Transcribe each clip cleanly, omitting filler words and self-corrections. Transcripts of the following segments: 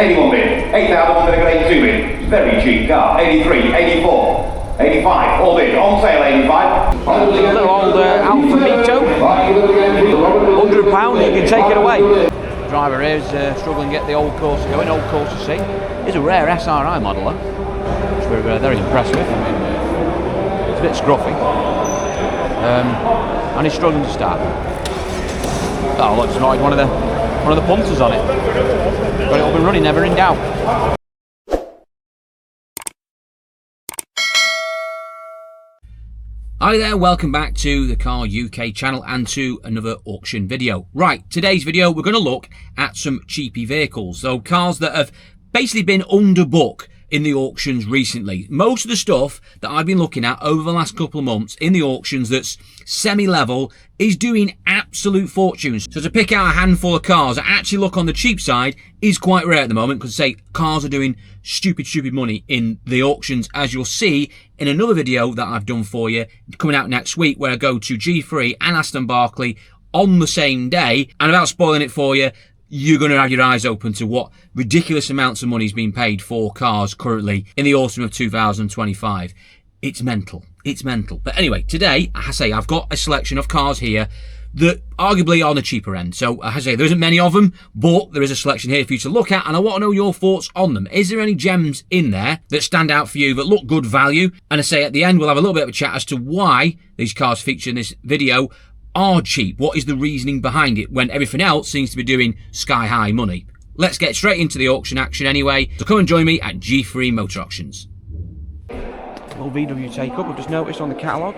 81 bid, 8,182 bid, very cheap car, 83, 84, 85, all bid, on sale 85. Little old ALFA MITO, £100, you can take it away. The driver here is struggling to get the old Corsa going, old Corsa C. It's a rare SRI model, which we're very impressed with. I mean, it's a bit scruffy, and he's struggling to start. Oh look, it's not one of the punters on it. Got it up and running, never in doubt. Hi there, welcome back to the Car UK channel and to another auction video. Right, today's video we're going to look at some cheapy vehicles, so cars that have basically been under book in the auctions recently. Most of the stuff that I've been looking at over the last couple of months in the auctions that's semi-level is doing absolute fortunes. So to pick out a handful of cars that actually look on the cheap side is quite rare at the moment, because say cars are doing stupid money in the auctions, as you'll see in another video that I've done for you coming out next week, where I go to G3 and Aston Barclay on the same day. And without spoiling it for you, you're going to have your eyes open to what ridiculous amounts of money is being paid for cars currently in the autumn of 2025. It's mental. It's mental. But anyway, today, I say, I've got a selection of cars here that arguably are on the cheaper end. So, I say, there isn't many of them, but there is a selection here for you to look at, and I want to know your thoughts on them. Is there any gems in there that stand out for you, that look good value? And I say, at the end, we'll have a little bit of a chat as to why these cars featured in this video are cheap. What is the reasoning behind it when everything else seems to be doing sky high money? Let's get straight into the auction action anyway. So come and join me at G3 Motor Auctions. Little VW take-up, I've just noticed on the catalogue,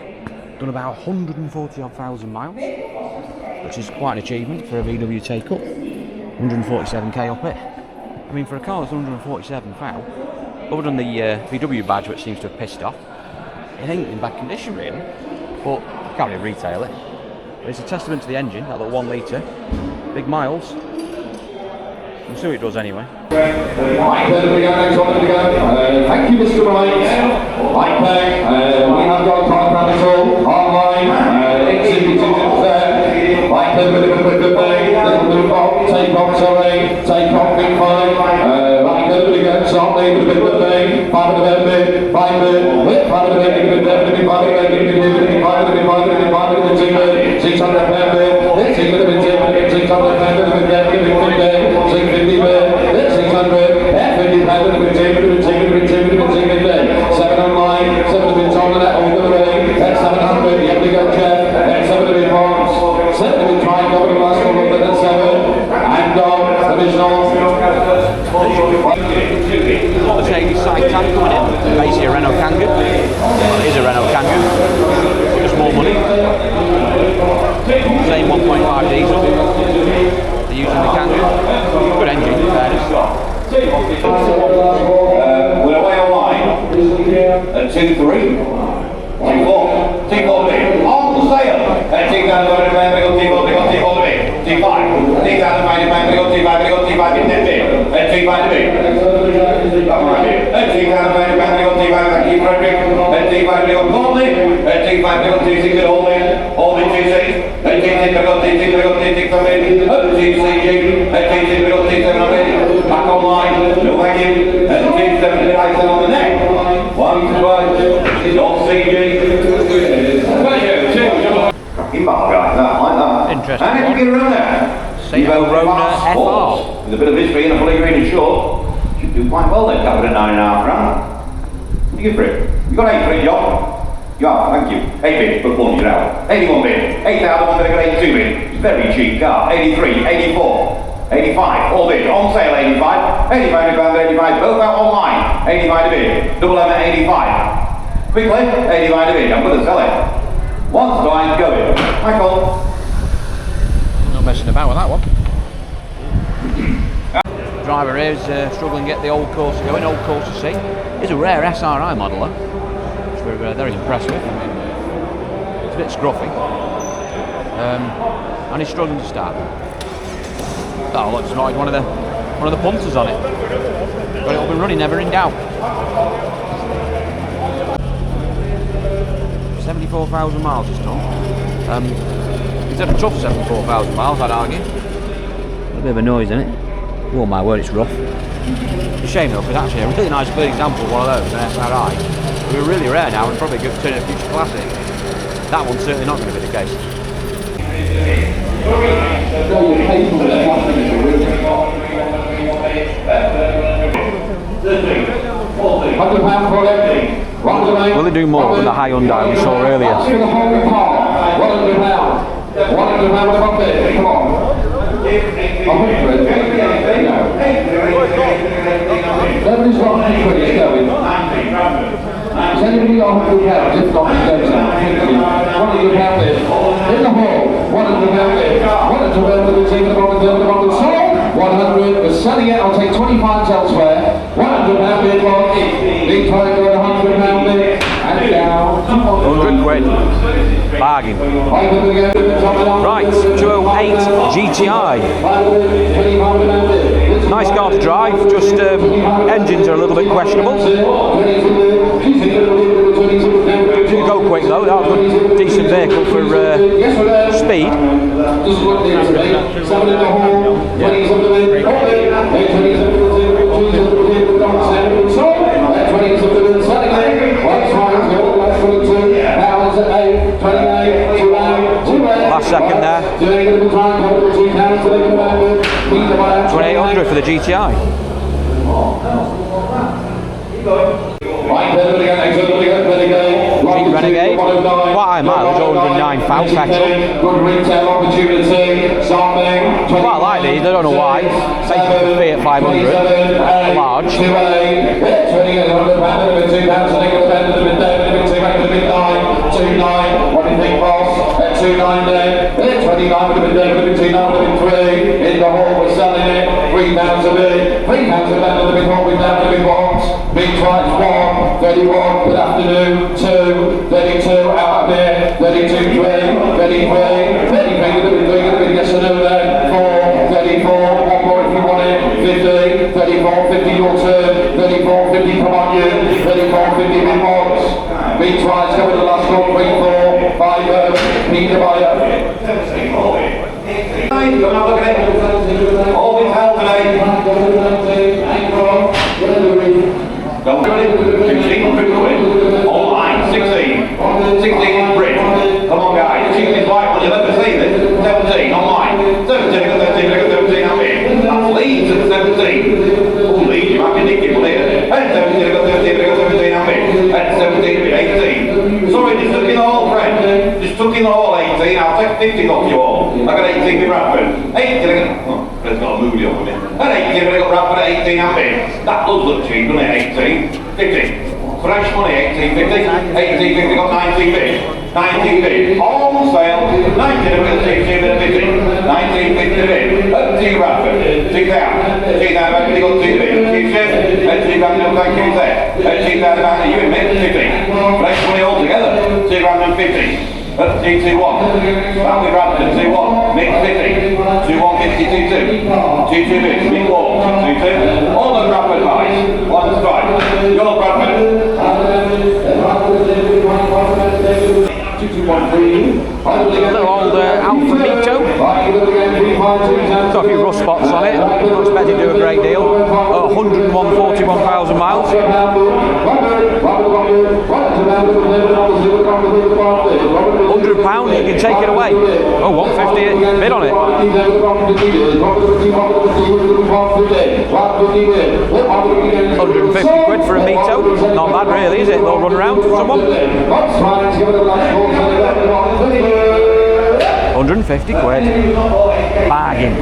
done about 140,000 miles, which is quite an achievement for a VW take-up. 147k up it. I mean, for a car that's 147,000, other than the VW badge, which seems to have pissed off, it ain't in bad condition really, but you can't really retail it. It's a testament to the engine, that little 1 litre, big miles. We'll see what it does anyway. Thank you, Mr. Wright. Right back, we have got car capital online, exhibited there. Right there, with a good day, little blue box, take off, sorry, take off, big five. Right there, with a good something, with a good day, 5 of them, 5 minutes, 5 of them, 5 of them, 5 of them, 5 of them, 600 pound, 600 7 online, 7 of it on that over the way, that's 700, you have to go check, that's 7 of it once, 7 of it trying over the last one, but that's 7, and on, divisional. Mercedes CITAN coming in, basically a Renault Kangoo. Well, it is a Renault Kangoo, just more money. Same 1.5 diesel. They're using the Kangoo. Good engine, in fairness. We're away online at 2-3. T4 bid on sale at T5, back online, no wagon, and T7 on the neck. 1 2 your CG. Cracking bar guys, like that. Interesting. And if you get around there, ARONA FR. With a bit of history and a fully green and short, should do quite well then, covered at 9.5 grand. What do you give for it? You got 8 for it, John? You are, thank you. 8 bid, but 1, you're out. 81 bid, 8,182 bid, very cheap car. 83, 84. 85, all bid, on sale 85, 85 pound 85, both out online, 85 a bid, double M at 85. Quickly, 85 a bid, I'm going to sell it. Once blind, go in. Michael. Not messing about with that one. The driver here is struggling to get the old Corsa going, old Corsa C. It's a rare SRI model, which we're very impressed with. I mean, it's a bit scruffy, and he's struggling to start. Oh, looks like one of the punters on it. Got it up and running, never in doubt. 74,000 miles it's done. It's had a tough 74,000 miles, I'd argue. A bit of a noise in it. Oh my word, it's rough. It's a shame though, because actually a really nice good example of one of those, an SRI. They're really rare now and probably going to turn into a future classic. That one's certainly not going to be the case. Will they do more than the high Hyundai we saw earlier? Nobody's got any credits going. Has anybody got £100? If not, £100 there. In the hall, £100 there. £100 with the team, the bottom sold. 100, we're selling it, I'll take 25 elsewhere. £100 bid lock. Big try to go £100 bid. And down. 100 quid. Bargain. Right, 208 GTI. Nice car to drive, just engines are a little bit questionable. You go quick though, that was a decent vehicle for speed. Last second there. 2800 for the GTI. Jeep Renegade, quite high mileage, 109 pounds petrol. Quite like these, I don't know why. Basically Fiat 500, large. What do you think, boss? At 29 there, 29 would have been there, would have been 2, would have been 3. In the hall, we're selling it. £3 a bit. £3 a bit, would have been what we've done, would have been box. Big twice, 1, 31, good afternoon, 2, 32, out of there, 32, 3, 33, 33, would have been 3, would have been yes or no there, 4, 34, one more if you want it, 50, 34, 50 your turn, 34, 50, come on you, 34, 50 big box. Big twice, go with the last one, 3, 4, 5, Peter Buyer. You're not looking at it. All is held today. Don't do it. 16 quid. Online, 16. 16 in Brit. Come on, guys. 16 is right. Will you let me see this? 17 online. 17, 17 out here. That's Leeds at 17. Oh, Leeds, you might be nicked for here. And 17 out here. And 17 with 18. Sorry, just took in the whole friend. Just took in the whole 18. I'll take 50 off you all. I got 18 with Bradford. 18, oh, it's got a movie on with me. And 18, I got Bradford at 18 out here. That does look cheap, doesn't it? 18. 50. Fresh money, 1850. 1850, got 19 bid. 19 bid. On sale. 19 with 16 bid 50. 1950 bid. Up to you, Bradford. 6 out. 6 out, I've got 2 bid. 6 shifts. Let's see if I can thank you there. Let's see if I can you admit 50. Fresh money altogether. 250. Let's see 2-1. Family Bradford, 2-1. Mix 50. 2-1, 50, 2-2. 2-2 bid. Big wall. 2-2. All the Bradford buys. One strike. Your Bradford. Little old ALFA MITO. Got a few rust spots on it. Don't expect it to do a great deal. 141,000 miles. £100, you can take it away. Oh, 150 bid on it. 150 quid for a MITO. Not bad really, is it? They'll run around for someone. 150 quid. Bargain.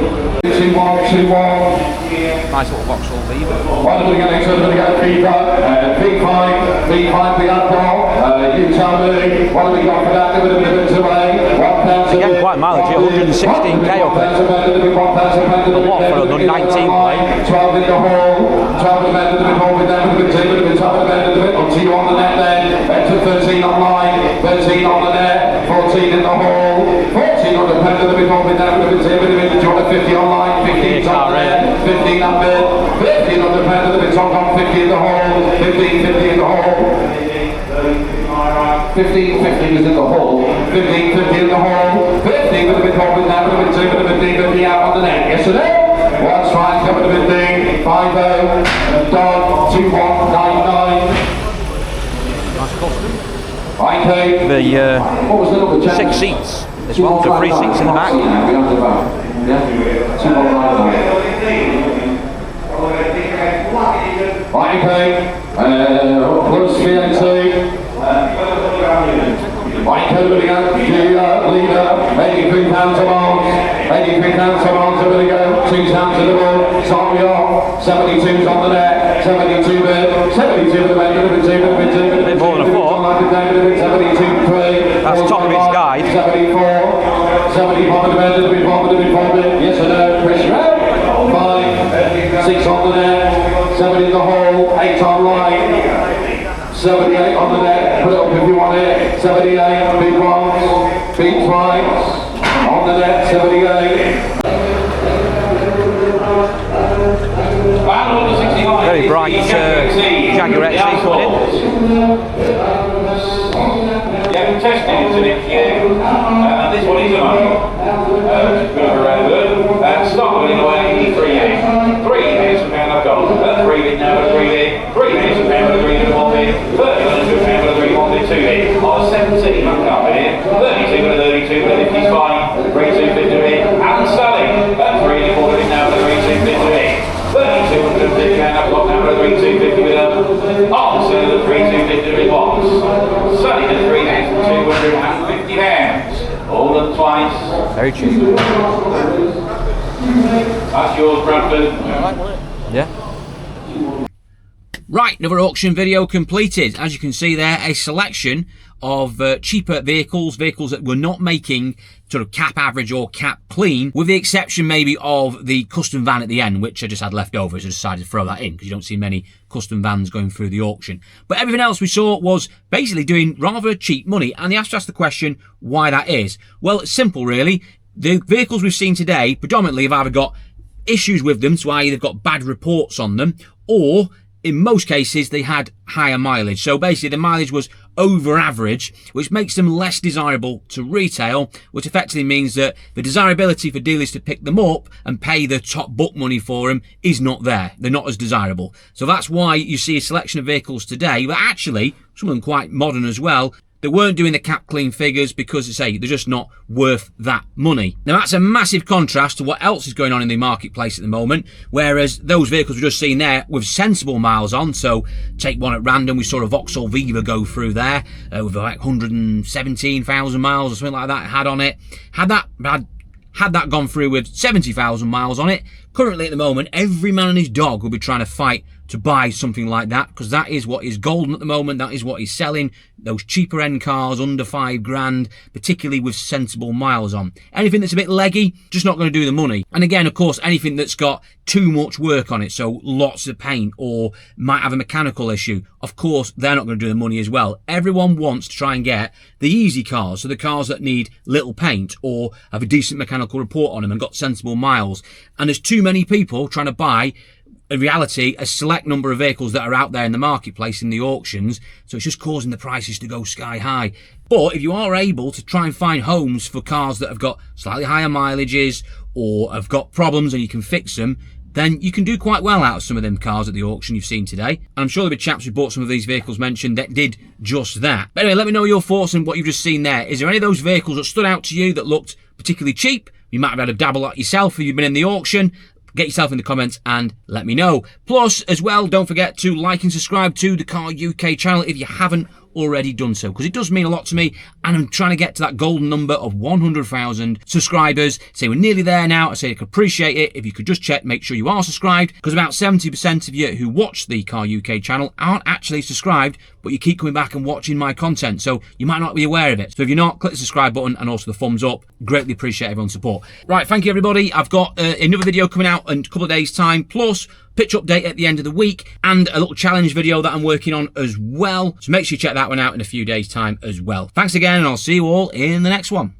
Nice little VAUXHALL VIVA. You tell me, what have we got for that? Again, quite mileage here, 116k up it. A lot for a 19 play. 12 in the hall, 12 in the hall with them, with the team, with the top of the bit. I'll see you on the net then. Back to 13 online, 13 on the net, 14 in the hall, 14 on the pen of the bit with them, with the team, with the 50 online, 15 on the net, 15 up there, 15 on the pen of the bit on 50 in the hall, 15 in the hall. 15 was in the hall, 15 in the hall, 15 with a bit more with that, with a bit 2, with a bit 50 out on the net. Yesterday, One strike coming to midday, 5-0, and Don 2199. Okay. The What was the number? 6 seats as well, so 3 seats in the back. Yeah, 2199. Right, okay. Plus VAT. Right, everybody go. Leader, 83 pounds a mile. 83 pounds a mile, everybody go. 2 pounds to the ball. Start me off. 72's on the net. 72 bid. 72 to the bed. 72 bit more than a four. 72 3. That's top of its guide. 74. 74 to the bed. 74 bid. Yes or no? Press round. 5. 6 on the net. 7 in the hole. 8 on line. 78 on the net, put it up if you want it. 78, big ones, big twice. On the net, 78. Very bright Jaguar XC coming in. Yeah, we've tested it to next year. This one is a bit of a rare bird. Start with away, 3 years. 3 years from now I've got 3 bid now, 3 bid. 3 years from now, 3 bid, 1 bid. 30 minutes from now, 3 bid, 1 bid, 2 bid. On a 17, I'm coming here. 32 with a 32, with a 50's fine. 3 2 bid to it. And selling. 3 4 bid now, 3 2 bid to it. 32 with a 50 pound, I've got now, 3 2 50 with a. Opposite of the 3 2 bid to it once. Selling at 3,250 pounds. All done twice. Very cheap. That's yours, Bradford. Yeah. Right, another auction video completed. As you can see there, a selection of cheaper vehicles that were not making sort of cap average or cap clean, with the exception maybe of the custom van at the end, which I just had left over, so I decided to throw that in because you don't see many custom vans going through the auction. But everything else we saw was basically doing rather cheap money, and they have to ask the question why that is. Well, it's simple really. The vehicles we've seen today predominantly have either got issues with them, so i.e. they've got bad reports on them, or in most cases they had higher mileage. So basically the mileage was over average, which makes them less desirable to retail, which effectively means that the desirability for dealers to pick them up and pay the top book money for them is not there. They're not as desirable. So that's why you see a selection of vehicles today, but actually some of them quite modern as well. They weren't doing the cap clean figures because, as I say, they're just not worth that money. Now, that's a massive contrast to what else is going on in the marketplace at the moment, whereas those vehicles we've just seen there with sensible miles on, so take one at random, we saw a VAUXHALL VIVA go through there with like 117,000 miles or something like that had on it. Had that gone through with 70,000 miles on it, currently at the moment, every man and his dog will be trying to fight to buy something like that, because that is what is golden at the moment. That is what is selling, those cheaper end cars under £5,000, particularly with sensible miles on. Anything that's a bit leggy, just not going to do the money. And again, of course, anything that's got too much work on it, so lots of paint or might have a mechanical issue, of course, they're not going to do the money as well. Everyone wants to try and get the easy cars, so the cars that need little paint or have a decent mechanical report on them and got sensible miles. And there's too many people trying to buy, in reality, a select number of vehicles that are out there in the marketplace in the auctions, so it's just causing the prices to go sky high. But if you are able to try and find homes for cars that have got slightly higher mileages or have got problems and you can fix them, then you can do quite well out of some of them cars at the auction you've seen today. And I'm sure there'll be chaps who bought some of these vehicles mentioned that did just that. But anyway, let me know your thoughts on what you've just seen there. Is there any of those vehicles that stood out to you that looked particularly cheap? You might have had a dabble at yourself if you've been in the auction. Get yourself in the comments and let me know. Plus, as well, don't forget to like and subscribe to the Car UK channel if you haven't already done so, because it does mean a lot to me, and I'm trying to get to that golden number of 100,000 subscribers. So we're nearly there now. I say I could appreciate it if you could just check, make sure you are subscribed, because about 70% of you who watch the Car UK channel aren't actually subscribed, but you keep coming back and watching my content, so you might not be aware of it. So if you're not, click the subscribe button and also the thumbs up. Greatly appreciate everyone's support. Right, thank you everybody. I've got another video coming out in a couple of days time, plus pitch update at the end of the week, and a little challenge video that I'm working on as well. So make sure you check that one out in a few days time as well. Thanks again, and I'll see you all in the next one.